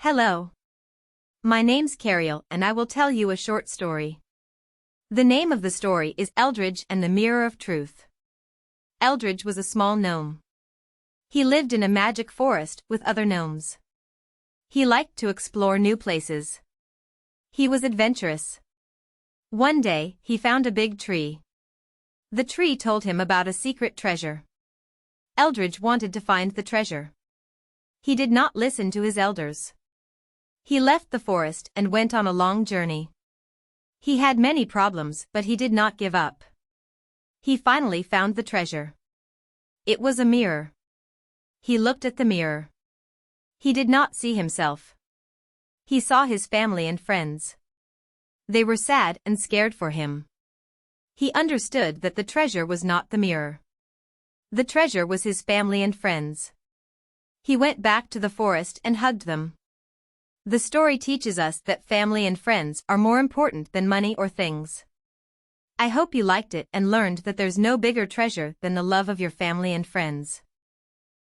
Hello. My name's Cariel and I will tell you a short story. The name of the story is Eldridge and the Mirror of Truth. Eldridge was a small gnome. He lived in a magic forest with other gnomes. He liked to explore new places. He was adventurous. One day, he found a big tree. The tree told him about a secret treasure. Eldridge wanted to find the treasure. He did not listen to his elders. He left the forest and went on a long journey. He had many problems, but he did not give up. He finally found the treasure. It was a mirror. He looked at the mirror. He did not see himself. He saw his family and friends. They were sad and scared for him. He understood that the treasure was not the mirror. The treasure was his family and friends. He went back to the forest and hugged them. The story teaches us that family and friends are more important than money or things. I hope you liked it and learned that there's no bigger treasure than the love of your family and friends.